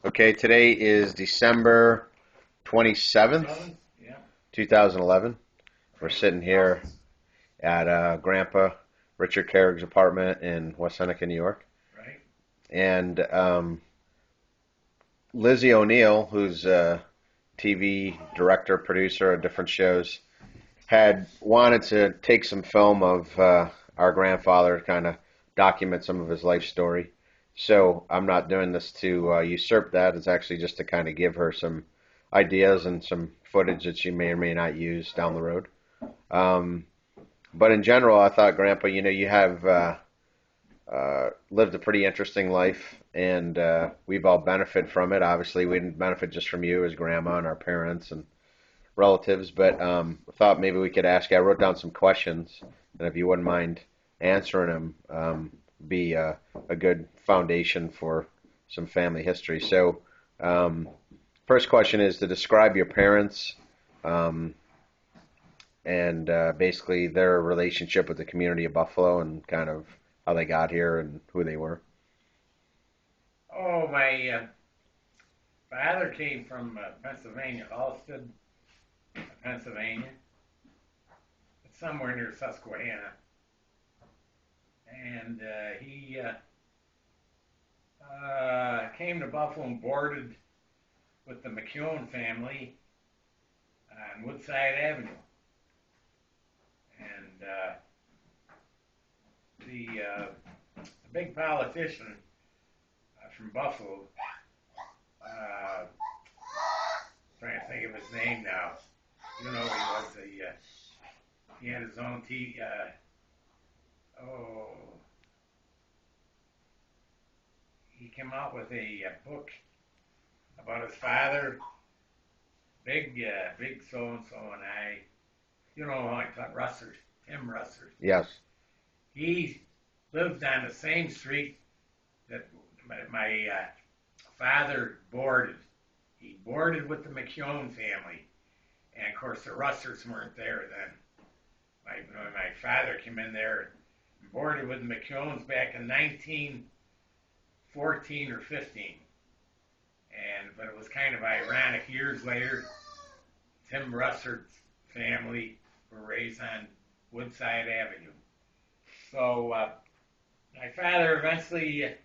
Okay, today is December 27th, Yeah, 2011. We're right, sitting here at Grandpa Richard Carrigg's apartment in West Seneca, New York. right. And Lizzie O'Neill, who's a TV director, producer of different shows, had wanted to take some film of our grandfather, kind of document some of his life story. So I'm not doing this to usurp that. It's actually just to kind of give her some ideas and some footage that she may or may not use down the road. Um, but in general, I thought, Grandpa, you have lived a pretty interesting life, and we've all benefited from it. Obviously, we didn't benefit just from you as Grandma and our parents and relatives, but I thought maybe we could ask. I wrote down some questions, and if you wouldn't mind answering them, be a good foundation for some family history. So, um, first question is to describe your parents um, and basically their relationship with the community of Buffalo and kind of how they got here and who they were. Oh, my father came from Pennsylvania, Halsted, Pennsylvania. It's somewhere near Susquehanna. And he came to Buffalo and boarded with the McKeown family on Woodside Avenue. And the big politician from Buffalo, uh, trying to think of his name now. You know, he had his own oh, he came out with a book about his father, big so and so, and you know, like Russert, Tim Russert. Yes. He lived on the same street that my father boarded. He boarded with the McKeown family, and of course the Russerts weren't there then. My father came in there and boarded with the McKeowns back in 1914 or 15. But it was kind of ironic. Years later, Tim Russert's family were raised on Woodside Avenue. So my father eventually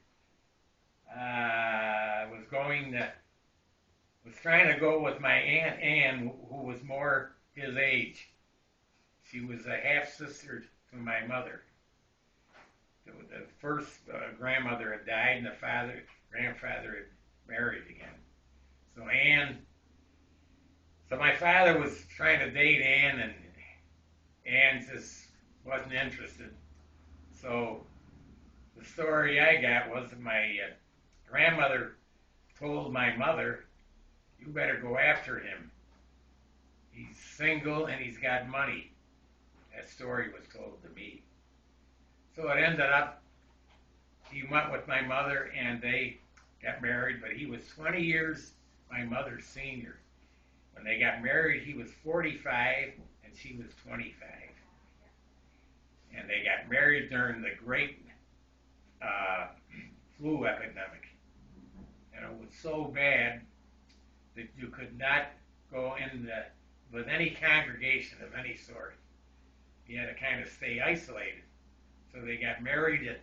was trying to go with my aunt Ann, who was more his age. She was a half sister to my mother. The first grandmother had died, and the grandfather had married again. So my father was trying to date Ann, and Ann just wasn't interested. So the story I got was that my grandmother told my mother, "You better go after him. He's single and he's got money." That story was told to me. So it ended up he went with my mother and they got married, but he was 20 years my mother's senior. When they got married, he was 45 and she was 25. And they got married during the great uh, flu epidemic. And it was so bad that you could not go with any congregation of any sort. You had to kind of stay isolated. So they got married at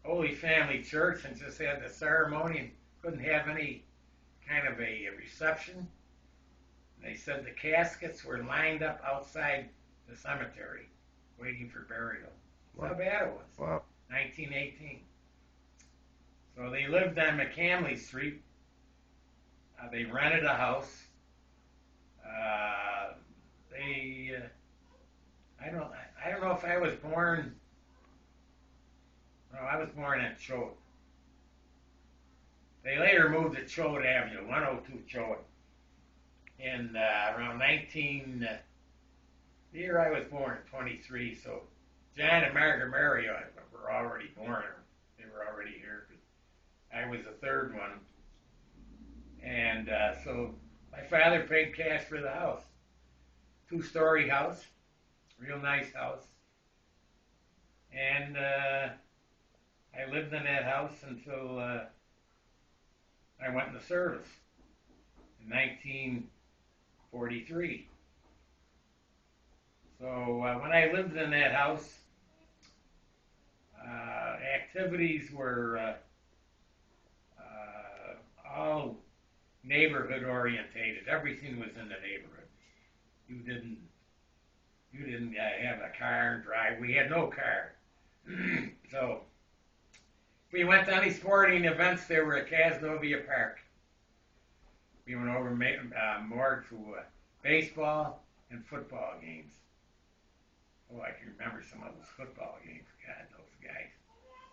Holy Family Church and just had the ceremony and couldn't have any kind of a reception. They said the caskets were lined up outside the cemetery waiting for burial. That's how bad it was. Wow. 1918. So they lived on McCamley Street. They rented a house. Uh, they, I don't know if I was born. No, I was born at Choate. They later moved to Choate Avenue, 102 Choate, in around 19. The year I was born, 23. So John and Margaret Mary were already born. They were already here. I was the third one. And so my father paid cash for the house. Two-story house, real nice house. And I lived in that house until I went in the service in 1943. So when I lived in that house, activities were all neighborhood orientated. Everything was in the neighborhood. You didn't have a car and drive. We had no car. So if we went to any sporting events, they were at Casnovia Park. We went over more to baseball and football games. Oh, I can remember some of those football games. God, those guys.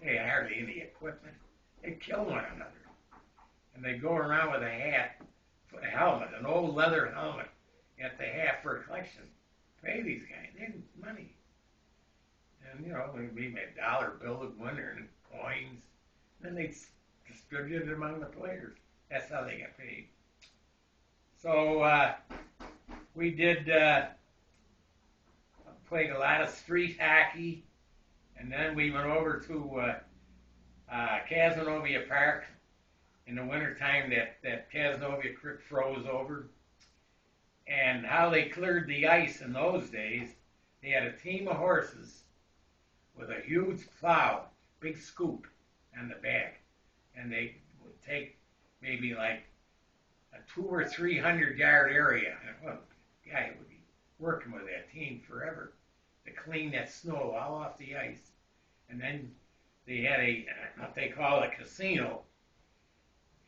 They had hardly any equipment. They'd kill one another. And they'd go around with a helmet, an old leather helmet at the half for a collection. Pay these guys. They had money. And, we made dollar bill of winner and coins. Then they'd distribute it among the players. That's how they got paid. So we did played a lot of street hockey, and then we went over to Casnovia Park in the wintertime. That Casnovia Creek froze over. And how they cleared the ice in those days, they had a team of horses with a huge plow, big scoop on the back. And they would take maybe like a 200 or 300 yard area. And well, the guy would be working with that team forever to clean that snow all off the ice. And then they had what they call a casino.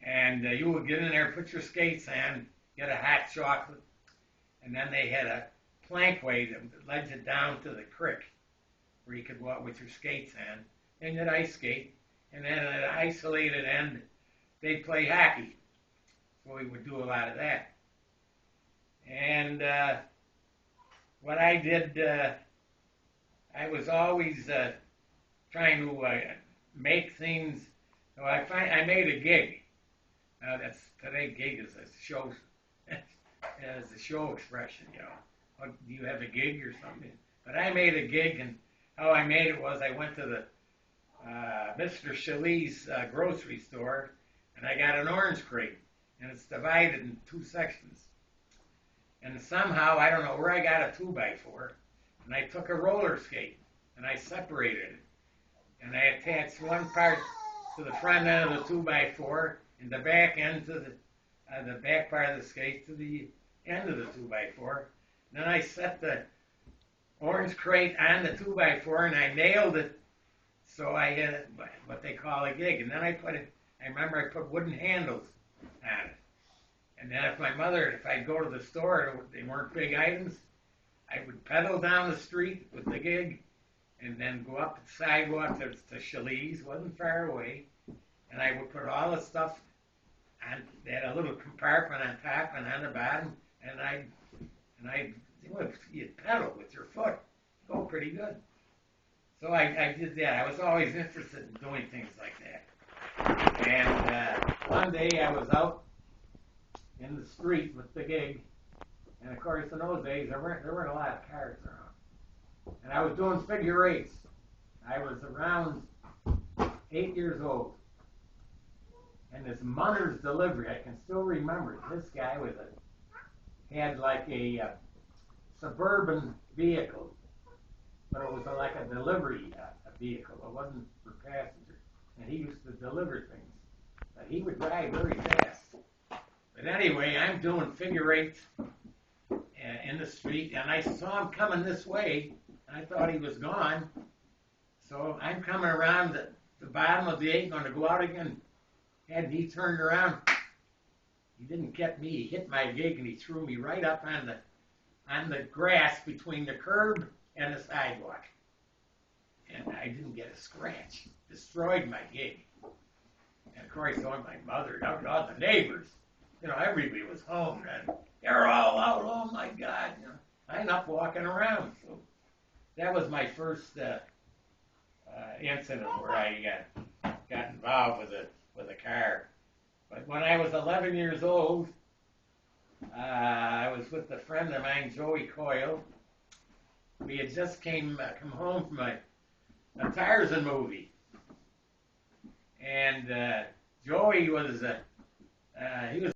And you would get in there, put your skates on, get a hot chocolate. And then they had a plankway that led you down to the creek where you could walk with your skates on. And you'd ice skate. And then at an isolated end, they'd play hockey. So we would do a lot of that. And what I did, I was always trying to make things. So I made a gig. Today gig is a show. As a show expression, do you have a gig or something? But I made a gig, and how I made it was I went to the Mr. Shelley's grocery store, and I got an orange crate, and it's divided in two sections. And somehow, I don't know where I got a 2x4, and I took a roller skate, and I separated it. And I attached one part to the front end of the 2x4, and the back end to the back part of the skate to the end of the 2x4. Then I set the orange crate on the 2x4 and I nailed it so I had what they call a gig. And then I remember I put wooden handles on it. And then if I'd go to the store, they weren't big items, I would pedal down the street with the gig and then go up the sidewalk to Shelley's, wasn't far away, and I would put all the stuff on. They had a little compartment on top and on the bottom, and you'd pedal with your foot, go pretty good. So I did that. I was always interested in doing things like that. And one day I was out in the street with the gig, and of course in those days there weren't a lot of cars around. And I was doing figure eights. I was around 8 years old. And this Munner's delivery, I can still remember it. This guy had like a suburban vehicle, but it was like a delivery vehicle. It wasn't for passengers. And he used to deliver things. But he would drive very fast. But anyway, I'm doing figure eights in the street, and I saw him coming this way, and I thought he was gone. So I'm coming around the bottom of the eight, going to go out again. And he turned around. He didn't get me. He hit my gig, and he threw me right up on the grass between the curb and the sidewalk. And I didn't get a scratch. Destroyed my gig. And of course, my mother, all the neighbors, everybody was home, and they're all out. Oh my God! I ended up walking around. So that was my first incident where I got involved with a car. But when I was 11 years old, I was with a friend of mine, Joey Coyle. We had just come home from a Tarzan movie. And Joey was He was